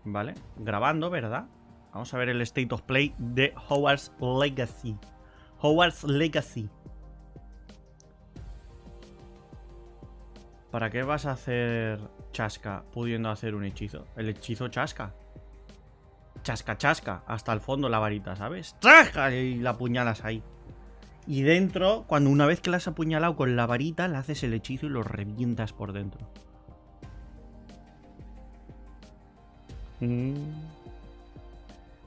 Vale, grabando, ¿verdad? Vamos a ver el State of Play de Hogwarts Legacy. Hogwarts Legacy. ¿Para qué vas a hacer chasca pudiendo hacer un hechizo? El hechizo chasca. Chasca, chasca. Hasta el fondo la varita, ¿sabes? ¡Trasca! Y la apuñalas ahí. Y dentro, cuando una vez que la has apuñalado con la varita, le haces el hechizo y lo revientas por dentro.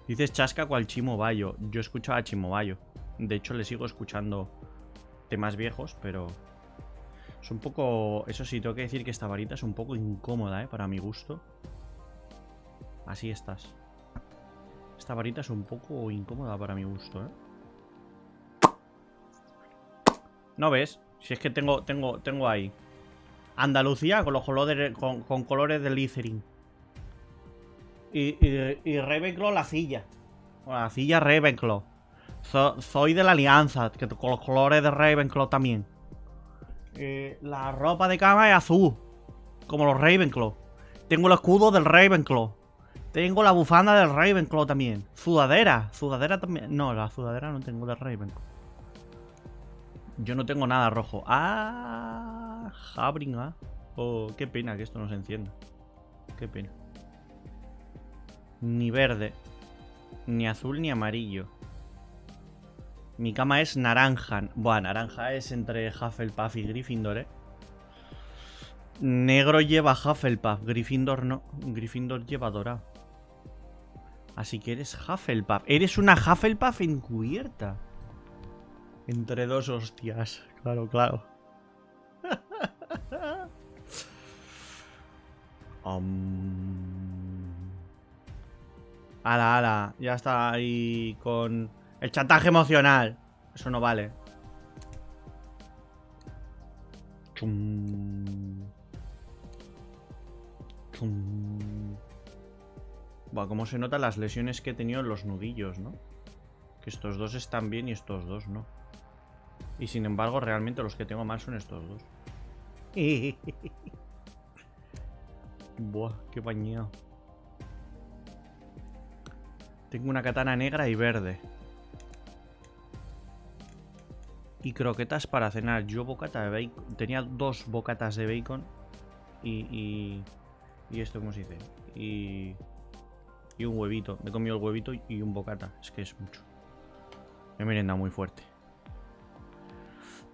Dices chasca cual Chimo Bayo. Yo escuchaba a Chimo Bayo. De hecho, le sigo escuchando temas viejos, pero es un poco... Eso sí, tengo que decir que esta varita es un poco incómoda, para mi gusto. Así estás. Esta varita es un poco incómoda para mi gusto, ¿No ves? Si es que tengo ahí Andalucía con los colores, con colores de Littering. Y Ravenclaw la silla. La silla Ravenclaw. Soy de la Alianza, que con los colores de Ravenclaw también. La ropa de cama es azul, como los Ravenclaw. Tengo el escudo del Ravenclaw. Tengo la bufanda del Ravenclaw también. Sudadera también. No, la sudadera no tengo del Ravenclaw. Yo no tengo nada rojo. Ah, Jabring, Oh, qué pena que esto no se encienda. Qué pena. Ni verde, ni azul, ni amarillo. Mi cama es naranja. Buah, naranja es entre Hufflepuff y Gryffindor, Negro lleva Hufflepuff, Gryffindor no. Gryffindor lleva dorado. Así que eres Hufflepuff. Eres una Hufflepuff encubierta. Entre dos hostias. Claro, claro. Ala, ala. Ya está ahí con el chantaje emocional. Eso no vale. Chum. Chum. Buah, cómo se notan las lesiones que he tenido en los nudillos, ¿no? Que estos dos están bien y estos dos no. Y sin embargo, realmente los que tengo mal son estos dos. Buah, qué bañado. Tengo una katana negra y verde. Y croquetas para cenar. Yo bocata de bacon. Tenía 2 bocatas de bacon. Y esto, ¿cómo se dice? Y un huevito. Me he comido el huevito y un bocata. Es que es mucho. Me he merendado muy fuerte.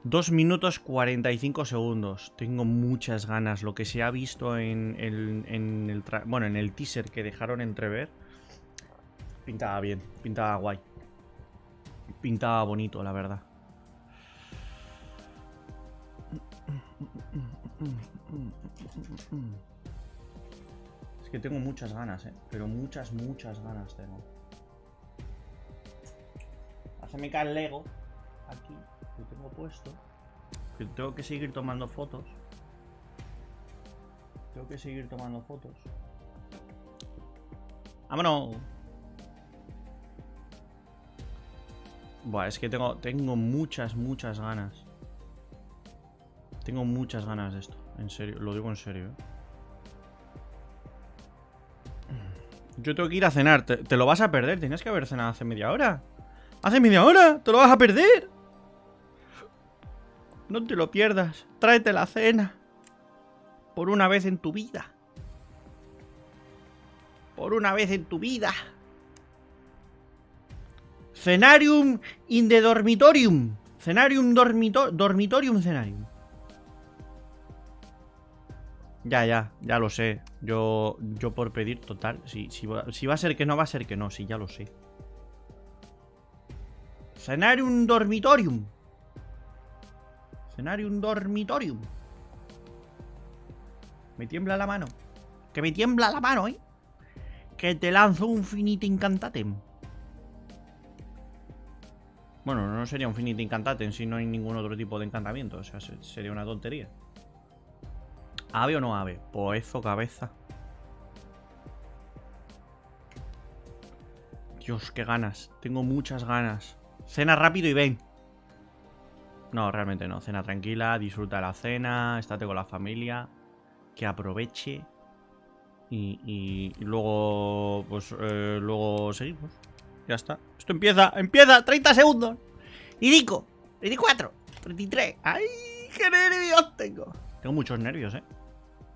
2 minutos 45 segundos. Tengo muchas ganas. Lo que se ha visto en el teaser que dejaron entrever. Pintaba bien. Pintaba guay. Pintaba bonito, la verdad. Es que tengo muchas ganas, pero muchas ganas tengo. Haceme caer el Lego. Aquí, lo tengo puesto. Que tengo que seguir tomando fotos. ¡Vámonos! Buah, es que tengo muchas ganas. Tengo muchas ganas de esto. En serio, lo digo en serio, Yo tengo que ir a cenar. Te lo vas a perder. Tenías que haber cenado hace media hora. ¡Hace media hora! ¡Te lo vas a perder! No te lo pierdas. Tráete la cena. Por una vez en tu vida. Por una vez en tu vida. Cenarium in the dormitorium. Cenarium dormitorium cenarium. Ya lo sé. Yo por pedir, total. Si va a ser que no, va a ser que no. Sí, ya lo sé. Cenarium dormitorium. Cenarium dormitorium. Me tiembla la mano. Que me tiembla la mano, Que te lanzo un finite incantatem. Bueno, no sería un finite incantatem si no hay ningún otro tipo de encantamiento. O sea, sería una tontería. ¿Ave o no ave? Poezo cabeza. Dios, qué ganas. Tengo muchas ganas. Cena rápido y ven. No, realmente no. Cena tranquila, disfruta la cena, estate con la familia. Que aproveche. Y luego, pues, luego seguimos. Ya está. Esto empieza, 30 segundos. Y Nico, 24, 33. ¡Ay, qué nervios tengo! Tengo muchos nervios,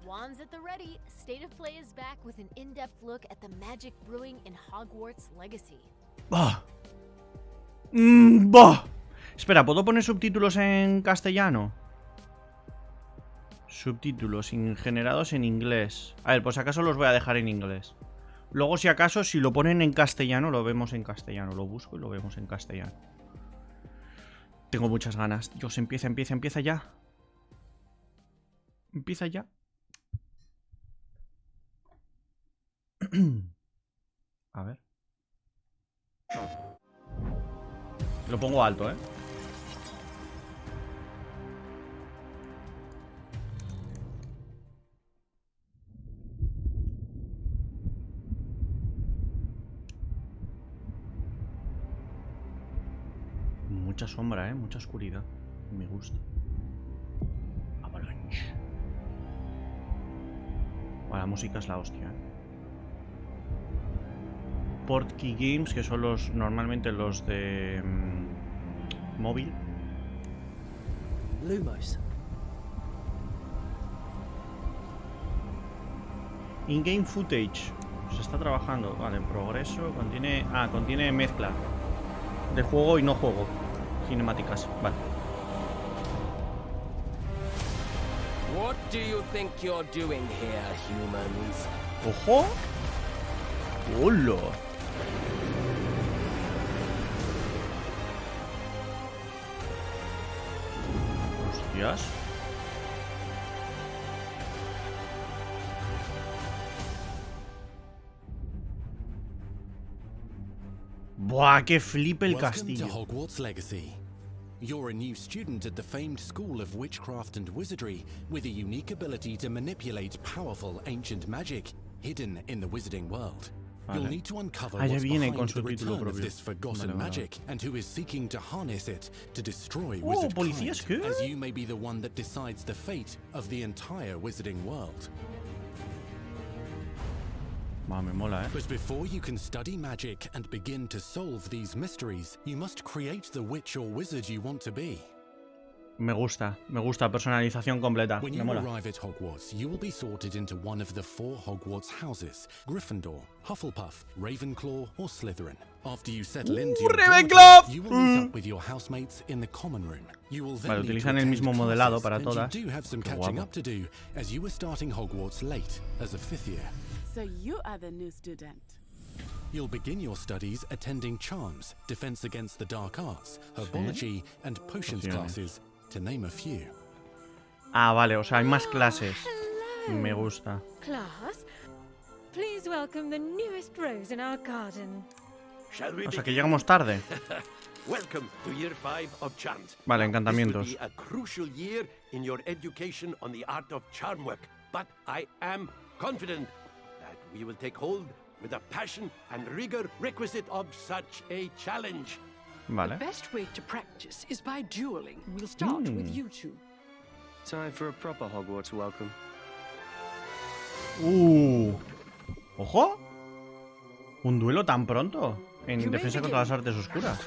Wands at the ready. State of Play is back with an in-depth look at the magic brewing in Hogwarts Legacy. ¡Bah! ¡Bah! Espera, ¿puedo poner subtítulos en castellano? Subtítulos generados en inglés. A ver, pues acaso los voy a dejar en inglés. Luego, si acaso, si lo ponen en castellano, lo vemos en castellano. Lo busco y lo vemos en castellano. Tengo muchas ganas. Dios, empieza ya. Empieza ya. A ver. Lo pongo alto, Mucha sombra, mucha oscuridad. Me gusta. Avalanche. La música es la hostia. Portkey Games, que son los normalmente los de móvil. Lumos. In-game footage. Se está trabajando. Vale, en progreso. Contiene mezcla de juego y no juego. Cinemáticas. Vale. What do you think you're doing here, humans? ¡Ojo! ¡Hola! Hostias. Buah, que flipe el castillo. Welcome to Hogwarts Legacy. You're a new student at the famed School of Witchcraft and Wizardry with a unique ability to manipulate powerful ancient magic hidden in the wizarding world. You'll need to uncover what's behind the return of this forgotten magic and who is seeking to harness it to destroy wizardkind, as you may be the one that decides the fate of the entire wizarding world. Me mola, But before you can study magic and begin to solve these mysteries, you must create the witch or wizard you want to be. Me gusta, personalización completa. When Me you mola. arrive at Hogwarts, you will be sorted into one of the 4 Hogwarts houses: Gryffindor, Hufflepuff, Ravenclaw, or Slytherin. After you settle into your dormitory, you will meet up with your housemates in the common room. You will then need to utilizan el mismo attend modelado classes, para and todas. you do have some Qué catching guapo. up to do, as you were starting Hogwarts late as a 5th year. So you are the new student. You'll begin your studies attending charms, defense against the dark arts, herbology, and potions classes, to name a few. Ah, vale, o sea, hay más clases. Me gusta. Class, please welcome the newest rose in our garden. O sea, que llegamos tarde. Welcome to year 5 of charms. Vale, encantamientos. This will be a crucial year in your education on the art of charm work, but I am confident that we will take hold with the passion and rigor requisite of such a challenge. Vale. The best way to practice is by dueling. We'll start with you two. Time for a proper Hogwarts welcome. ¿Ojo? ¿Un duelo tan pronto? En defensa contra las artes oscuras.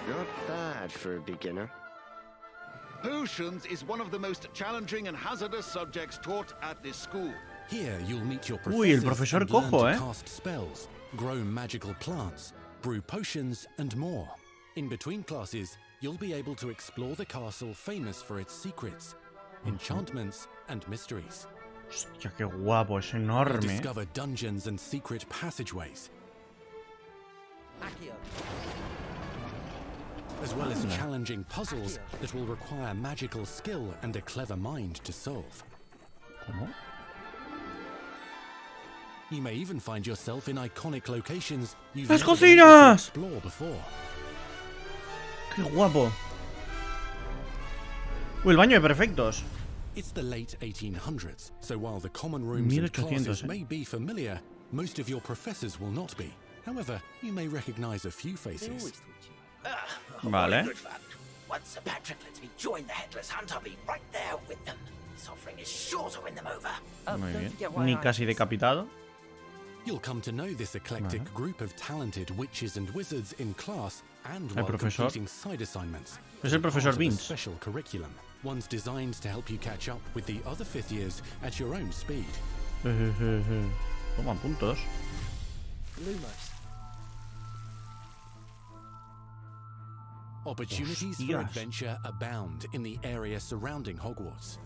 Not bad for a beginner. Potions is one of the most challenging and hazardous subjects taught at this school. Here you'll meet your Uy, el professors profesor and learn cojo, to cast spells, grow magical plants, brew potions, and more. In between classes, you'll be able to explore the castle famous for its secrets, enchantments, and mysteries. Hostia, qué guapo, es You'll enorme. discover dungeons and secret passageways, as well as challenging puzzles that will require magical skill and a clever mind to solve. ¿Cómo? You may even find yourself in iconic locations you've ¡Las never been able to cocinas! explore before. ¡Qué guapo! Uy, el baño de perfectos. It's the late 1800s, so while the common rooms and 1800, classes may be familiar, most of your professors will not be. However, you may recognize a few faces. Vale. Once Sir Patrick lets me join the Headless Hunt, I'll be right there with them. This offering is sure to win them over. Muy bien. Ni casi decapitado. You'll come to know this eclectic group of talented witches and wizards in class and while profesor. completing side assignments. Es el profesor Part of a Vince. special curriculum, one's designed to help you catch up with the other fifth years at your own speed. Toma puntos. Lumos. Opportunities for adventure abound in the area surrounding Hogwarts.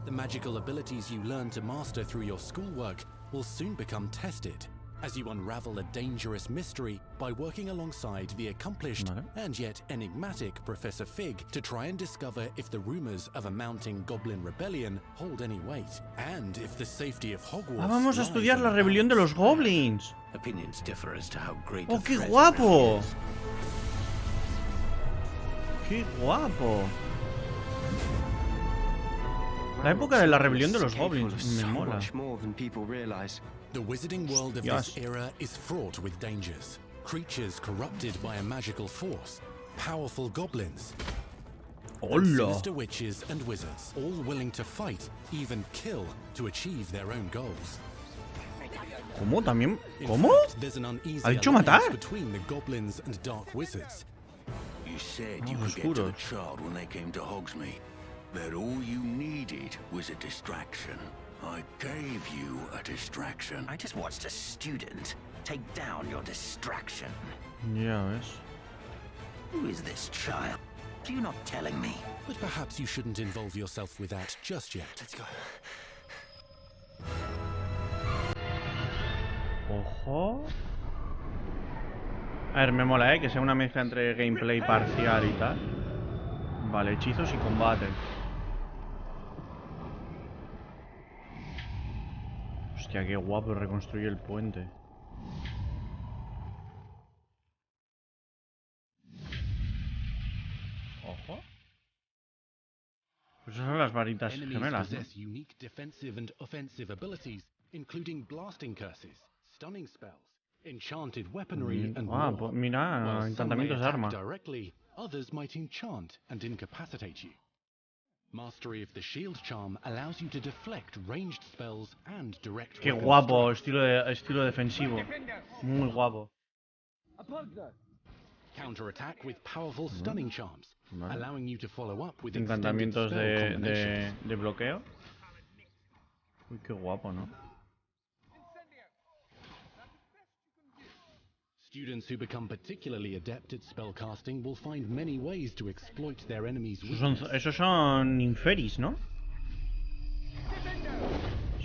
The magical abilities you learn to master through your schoolwork will soon become tested as you unravel a dangerous mystery by working alongside the accomplished and yet enigmatic Professor Fig to try and discover if the rumors of a mounting goblin rebellion hold any weight and if the safety of Hogwarts. Vamos a estudiar la rebelión de los goblins. Opinions differ as to how great ¡Oh, qué guapo! ¡Qué guapo! La época de la rebelión de los goblins me mola. The wizarding world of this era is fraught with dangers. Creatures corrupted by a magical force, powerful goblins, and sinister witches and wizards, all willing to fight, even kill, to achieve their own goals. ¿Cómo? ¿También? ¿Cómo? There's an uneasy ¿Ha dicho matar? alliance between the goblins and dark wizards. You said you could get to the child when they came to Hogsmeade. That all you needed was a distraction. I gave you a distraction. I just watched a student take down your distraction. Ya ves. Who is this child? Are you not telling me? But perhaps you shouldn't involve yourself with that just yet. Let's go. Ojo. A ver, me mola, que sea una mezcla entre gameplay parcial y tal. Vale, hechizos y combate. Hostia, qué guapo reconstruye el puente. Ojo. Pues esas son las varitas gemelas, ¿no? Possess unique defensive and offensive abilities, including blasting curses, stunning spells, enchanted weaponry, and more. Pues mira, While encantamientos de some may arma. attack directly, others might enchant and incapacitate you. Mastery of the shield charm allows you to deflect ranged spells and direct. Qué guapo, estilo defensivo. Muy guapo. Counterattack with powerful stunning charms, allowing you to follow up with Encantamientos extended spell combinations. de bloqueo. Uy, qué guapo, ¿no? Students who become particularly adept at spellcasting will find many ways to exploit their enemies' Esos son inferis, ¿no?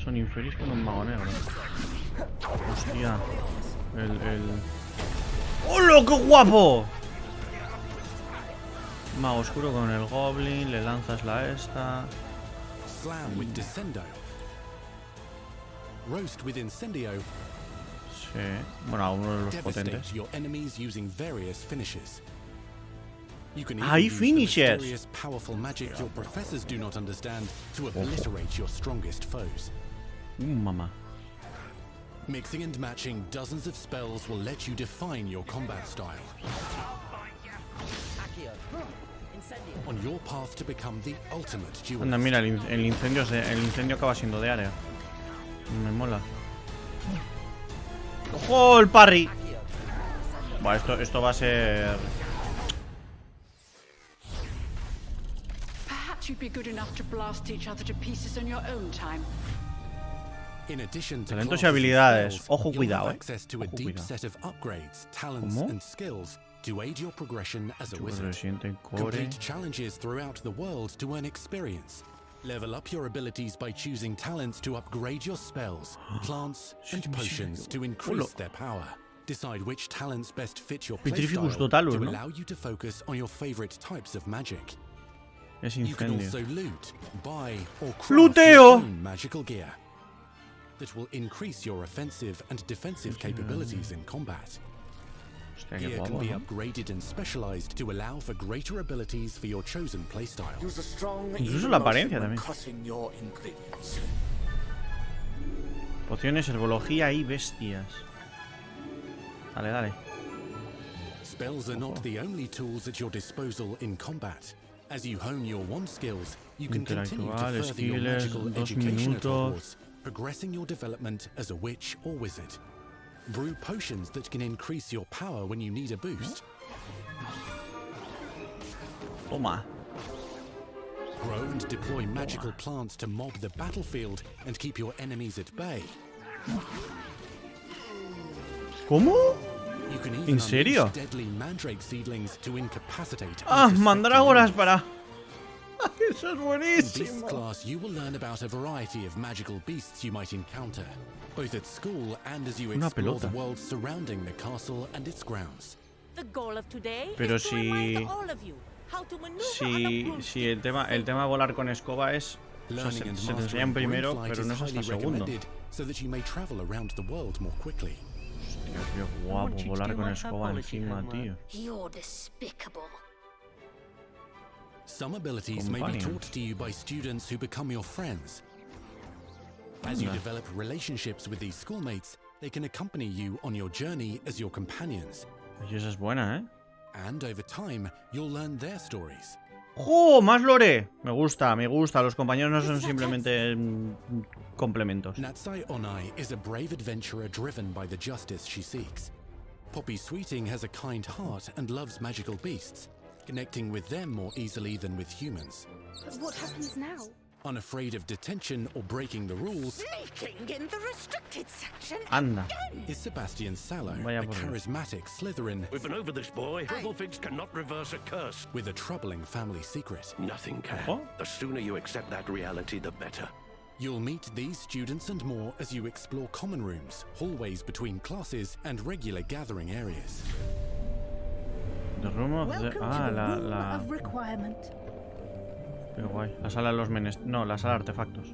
Son inferis con un mago negro. Hostia. ¡Hola, qué guapo! Mago oscuro con el goblin, le lanzas la esta. Slam with Descendo. Roast with Incendio. Sí, bueno, a uno de los Devastate potentes. your enemies using various finishes. You can Hay even use the finishers. mysterious, powerful magic your professors do not understand to obliterate your strongest foes. Mamá. Mixing and matching dozens of spells will let you define your combat style. On your path to become the ultimate duelist. Anda, mira, el incendio acaba siendo de área. Me mola. ¡Ojo, el parry! Bueno, esto va a ser... Perhaps you'd be good enough to blast each other to pieces on your own time. In addition to Talentos y classes and habilidades. spells, Ojo, you'll cuidado, have access to a Ojo, deep cuidado. set of upgrades, talents, ¿Cómo? and skills to aid your progression as a wizard. Resiente core. Complete challenges throughout the world to earn experience. Level up your abilities by choosing talents to upgrade your spells, plants, and potions to increase their power. Decide which talents best fit your Petrificus playstyle totalus, to ¿no? allow you to focus on your favorite types of magic. Es You can incendio. also loot, buy, or craft ¡Luteo! your own magical gear that will increase your offensive and defensive capabilities in combat. Hostia, qué Gear can guapo, be ¿no? upgraded and specialized to allow for greater abilities for your chosen playstyle. Incluso la apariencia también. Pociones, herbología y bestias. Dale, dale. Spells are not the only tools at your disposal in combat. As you hone your wand skills, you can continue to further your magical education at Hogwarts, progressing your development as a witch or wizard. Brew potions that can increase your power when you need a boost. Toma. Grow and deploy magical plants to mob the battlefield and keep your enemies at bay. ¿Cómo? You can even ¿En serio? unleash deadly mandrake seedlings to incapacitate. Mandrágoras para. Eso es In this buenísimo. class, you will learn about a variety of magical beasts you might encounter, both at school and as you explore the world surrounding the castle and its grounds. The goal of today Pero is to remind all of you how to maneuver on a broom. si el tema volar con escoba es, o sea, Learning and se te enseñan mastering primero, broom flight pero no is es hasta highly segundo. recommended so that you may travel around the world more quickly. Hostia, qué guapo volar con escoba encima, tío. You're despicable. Some abilities may be taught to you by students who become your friends. As you develop relationships with these schoolmates, they can accompany you on your journey as your companions. Y esa es buena, ¿eh? And over time, you'll learn their stories. ¡Oh! ¡Más lore! Me gusta, me gusta. Los compañeros no son simplemente complementos. Natsai Onai is a brave adventurer driven by the justice she seeks. Poppy Sweeting has a kind heart and loves magical beasts, connecting with them more easily than with humans. But what happens now? Unafraid of detention or breaking the rules, Sneaking in the restricted section. Anda. is Sebastian Sallow, Vaya a por Dios. charismatic Slytherin We've been over this, boy. Pricklefigs cannot reverse a curse. with a troubling family secret. Nothing can. Ojo. The sooner you accept that reality, the better. You'll meet these students and more as you explore common rooms, hallways between classes, and regular gathering areas. The room of the... la... Qué guay. La sala de los no, la sala de artefactos.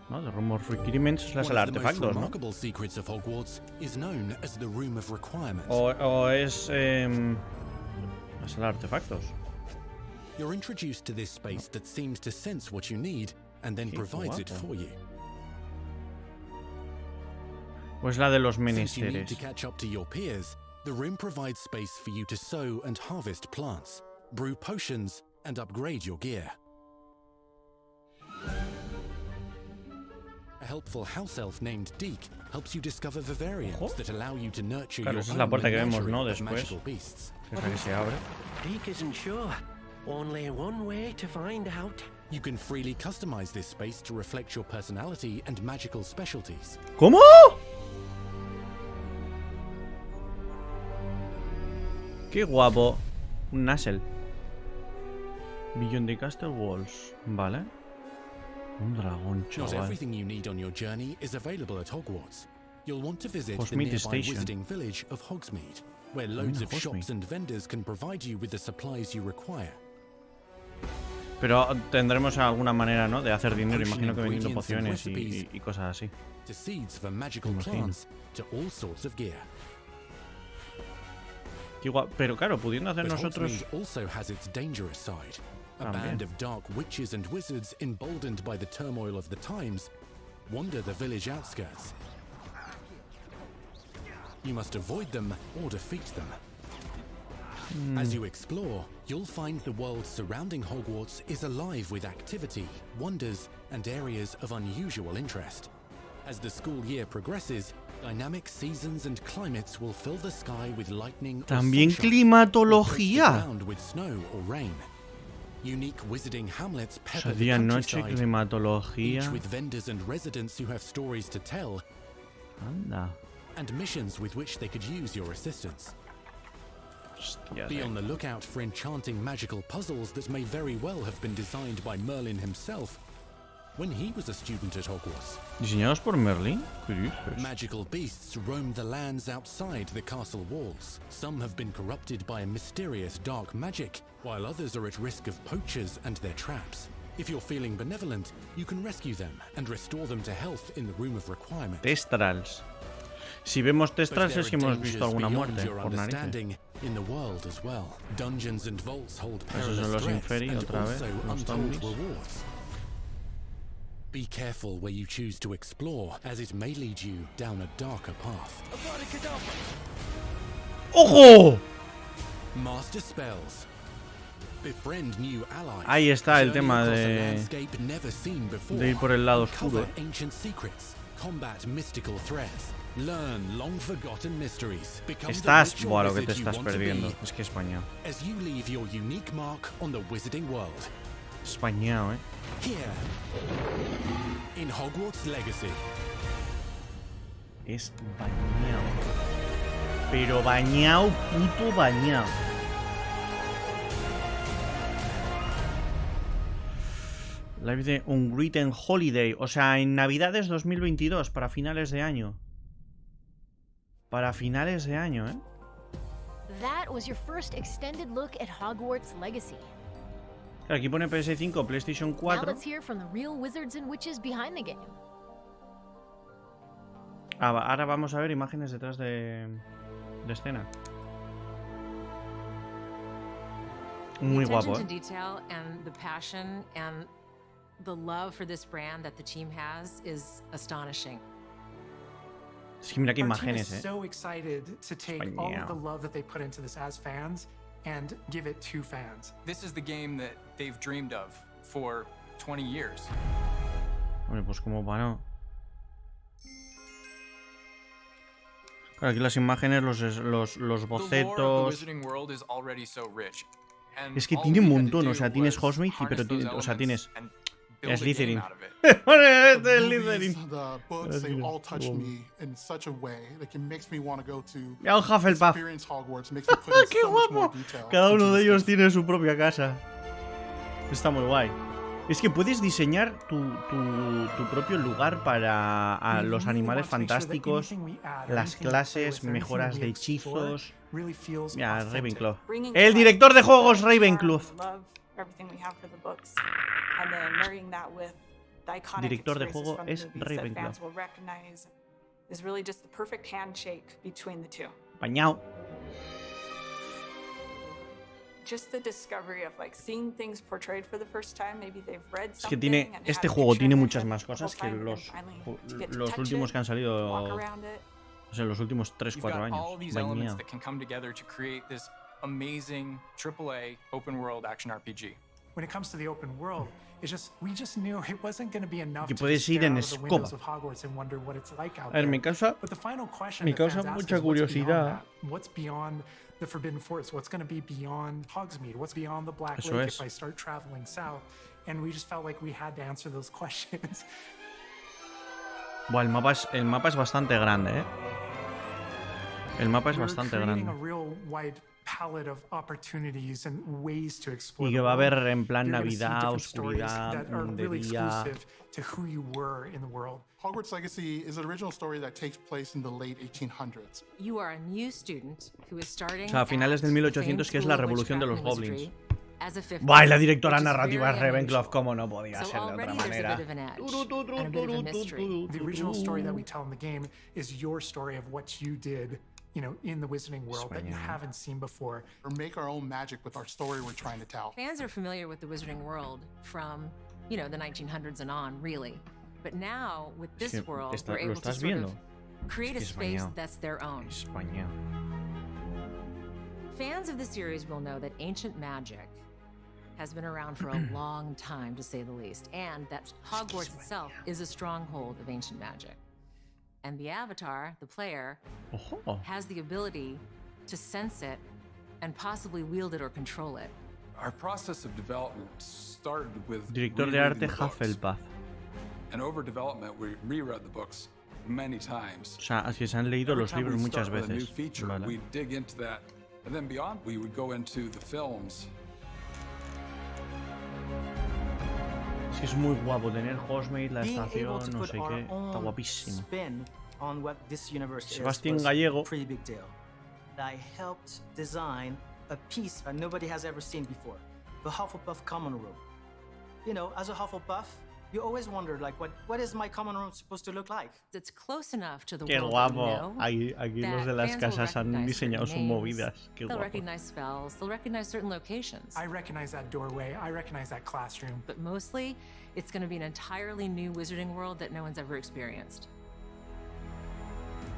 ¿No? The Room of Requirements es la sala de One of the most artefactos, ¿no? remarkable secrets of Hogwarts is known as the Room of Requirement. O es... la sala de artefactos. You're introduced to this space that seems to sense what you need and then Qué provides it guapo. for you. O es la de los Since you need menesteres. to catch up to your peers, the room provides space for you to sow and harvest plants, brew potions, and upgrade your gear. A helpful house elf named Deke helps you discover vivariums that allow you to nurture Claro, your esa es la own puerta que vemos, menagerie ¿no? of Después. magical beasts. Que es la que se abre. Deke isn't sure. Only one way to find out. You can freely customize this space to reflect your personality and magical specialties. ¿Cómo? Qué guapo. Un Nassel. Beyond the Castle Walls. Vale. Un dragón, Not chaval. everything you need on your journey is available at Hogwarts. You'll want to visit the Hogsmeade nearby Station. wizarding village of Hogsmeade, where loads of shops Hogsmeade. and vendors can provide you with the supplies you require. Pero tendremos alguna manera, ¿no? De hacer dinero. Potion Imagino que vendiendo ingredients and pociones y cosas así. To seeds for magical Imagino. plants, to all sorts of gear. Qué guapo. Pero claro, pudiendo hacer But nosotros... Hogsmeade also has its dangerous side. A También. band of dark witches and wizards emboldened by the turmoil of the times wander the village outskirts. You must avoid them or defeat them. As you explore, you'll find the world surrounding Hogwarts is alive with activity, wonders, and areas of unusual interest. As the school year progresses, dynamic seasons and climates will fill the sky with lightning or También sunshine, or coat the climatología. ground with snow or rain. Unique wizarding hamlets O sea, pepper the día, noche, countryside, climatología. each with vendors and residents who have stories to tell, Anda. and missions with which they could use your assistance. Hostia, Be on the lookout for enchanting magical puzzles that may very well have been designed by Merlin himself when he was a student at Hogwarts. ¿Diseñados por Merlin? ¿Qué dices? Magical beasts roam the lands outside the castle walls. Some have been corrupted by a mysterious dark magic, while others are at risk of poachers and their traps. If you're feeling benevolent, you can rescue them and restore them to health in the Room of Requirement. Testrals. Si vemos But testrals there es are que hemos dangers visto alguna beyond muerte your por narices. understanding in the world as well. Dungeons and vaults hold Esos son perilous los threats inferi and otra vez, also los untold zombies. rewards. Be careful where you choose to explore, as it may lead you down a darker path. ¡Ojo! Master spells. Befriend new allies. Ahí está el tema Journey across a de landscape never seen before. ir por el lado oscuro. Uncover ancient secrets. Combat mystical threats. Learn long forgotten mysteries. Become the Estás, witch or bueno, que wizard te you estás want to perdiendo. be Es que español. as you leave your unique mark on the wizarding world. Español, Here in Hogwarts Legacy. Es bañado. Pero bañado, puto bañado. Live de Unwritten Holiday. O sea, en Navidades 2022, para finales de año. Para finales de año, ¿eh? That was your first extended look at Hogwarts Legacy. Aquí pone PS5, PlayStation Now 4. let's hear from the real wizards and witches behind the game. Ahora vamos a ver imágenes detrás de escena. Muy guapo, ¿eh? Detail and the passion and the love for this brand that the team has is astonishing. Es que mira qué imágenes, ¿eh? So excited to take all of the love that they put into this as fans and give it to fans. This is the game that they've dreamed of for 20 years. Hombre, pues como para. Claro, aquí las imágenes, los bocetos. Es que tiene un montón, o sea, tienes Hogsmeade, pero tiene, o sea, tienes Slytherin. Este es Slytherin. Ya un Hufflepuff. ¡Qué guapo! Cada uno de ellos tiene su propia casa. Está muy guay. Es que puedes diseñar tu propio lugar para los animales fantásticos, las clases, mejoras de hechizos. Mira, Ravenclaw. El director de juegos Ravenclaw. Director de juego es Ravenclaw. Bañao. Es que tiene, este juego tiene muchas más cosas que los últimos que han salido, o sea, los últimos 3-4 años. Bañao. When it comes to the open world, we just knew it wasn't going to be enough Que to puedes just ir stare en out of the windows escoba. of Hogwarts and wonder what it's like out A ver, there. me causa But the final question that fans ask mucha is what's beyond curiosidad. that? What's beyond the Forbidden Forest? What's going to be beyond Hogsmeade? What's beyond the Black Eso Lake es. if I start traveling south? And we just felt like we had to answer those questions. Buah, el mapa es bastante grande, ¿eh? El mapa es We're bastante creating grande. a real wide palette of opportunities and ways to explore Y que the va a world. haber en plan You're gonna see Navidad, different stories oscuridad, that are de really día. exclusive to who you were in the world. Hogwarts Legacy is an original story that takes place in the late 1800s. You are a new student who is starting O sea, a finales del at 1800, the que es famed la school of revolución de los witchcraft and goblins. wizardry as a fifth Buah, y la grader, directora which is narrativa es very Ravenclaw, unusual. como no podía So ser de otra already there's a manera. bit of an edge and a bit of a mystery. The original story that we tell in the game is your story of what you did, you know, in the Wizarding world that you haven't seen before. Or make our own magic with our story we're trying to tell. Fans are familiar with the Wizarding world from, you know, the 1900s and on, really. But now, with this world, we're ¿Lo able to estás sort viendo? of create a Es que space España. that's their own. España. Fans of the series will know that ancient magic has been around for a long time, to say the least, and that Hogwarts itself is a stronghold of ancient magic. And the Avatar, the player, has the ability to sense it and possibly wield it or control it. Our process of development started with Director de rereading arte the books. Hufflepuff. And over development, we reread the books many times. O sea, así se han leído Every los time libros we muchas start with a new veces. feature, Vale. we dig into that, and then beyond, we would go into the films. Es que es muy guapo tener Hogsmeade, la Being able estación, to no put sé our qué. Está own guapísimo. spin on what this universe Sebastián is was Gallego. a pretty big deal. I helped design a piece that nobody has ever seen before, the Hufflepuff common room. You know, as a Hufflepuff, you always wondered, like, what is my common room supposed to look like? It's close enough to the Qué world that we guapo. know Aquí los de that las fans will casas han recognize diseñado sus certain names, movidas. Qué they'll guapo. recognize spells, they'll recognize certain locations. I recognize that doorway. I recognize that classroom. But mostly, it's going to be an entirely new wizarding world that no one's ever experienced.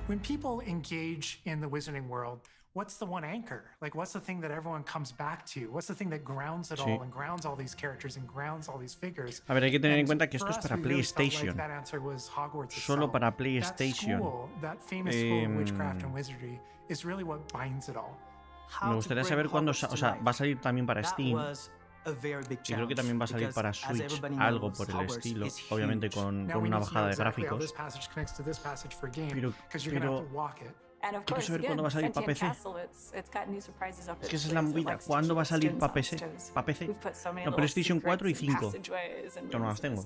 When people engage in the Wizarding world, what's the one anchor? Like, what's the thing that everyone comes back to? What's the thing that grounds it all and grounds all these characters and grounds all these figures? A ver, hay que tener en cuenta que esto es para PlayStation. Solo para PlayStation. Me gustaría saber cuándo, o sea, va a salir también para Steam. Y creo que también va a salir para Switch, algo por el estilo, obviamente con una bajada de gráficos. Pero quiero saber cuándo va a salir para PC. Es que esa es la movida. ¿Cuándo va a salir para PC? ¿Para PC? No, PlayStation 4 y 5. Yo no las tengo.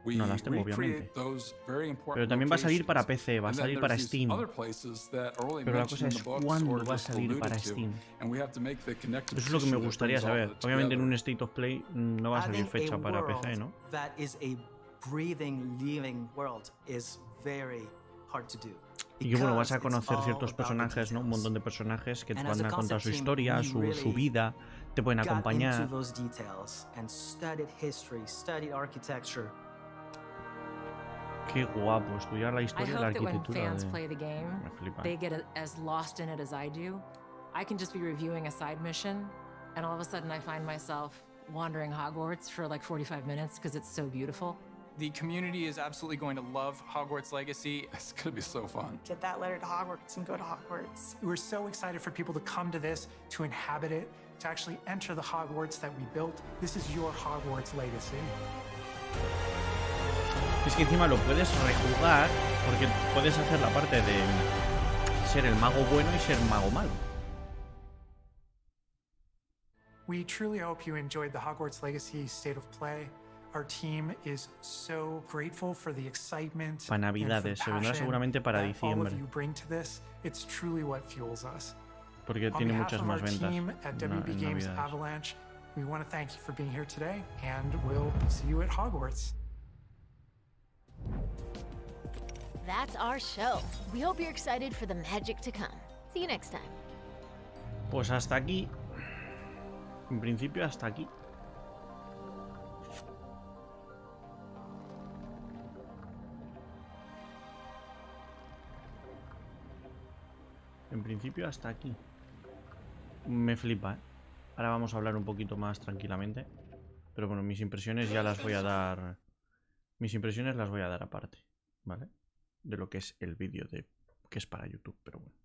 No las tengo, obviamente. Pero también va a salir para PC, va a salir para Steam. Pero la cosa es cuándo va a salir para Steam. Eso es lo que me gustaría saber. Obviamente en un State of Play no va a salir fecha para PC, ¿no? Y que bueno, vas a conocer ciertos personajes, ¿no? Un montón de personajes que te van a contar su historia, su vida, te pueden acompañar. Qué guapo, estudiar la historia y la arquitectura. Me flipa. They get as lost in it as I do. I can just be reviewing a side mission, and all of a sudden I find myself wandering Hogwarts for like 45 minutes because it's so beautiful. The community is absolutely going to love Hogwarts Legacy. It's going to be so fun. Get that letter to Hogwarts and go to Hogwarts. We're so excited for people to come to this, to inhabit it, to actually enter the Hogwarts that we built. This is your Hogwarts Legacy. Es que encima lo puedes rejugar porque puedes hacer la parte de ser el mago bueno y ser mago malo. We truly hope you enjoyed the Hogwarts Legacy State of Play. Our team is so grateful for the excitement. Para Navidades, se vendrá seguramente para diciembre. It's truly what fuels us. Porque tiene muchas más ventas. At WB Games Avalanche, we want to thank you for being here today, and we'll see you at Hogwarts. That's our show. We hope you're excited for the magic to come. See you next time. Pues hasta aquí. En principio hasta aquí. En principio hasta aquí. Me flipa, ¿eh? Ahora vamos a hablar un poquito más tranquilamente. Pero bueno, mis impresiones ya las voy a dar. Mis impresiones las voy a dar aparte, ¿vale? De lo que es el vídeo que es para YouTube, pero bueno.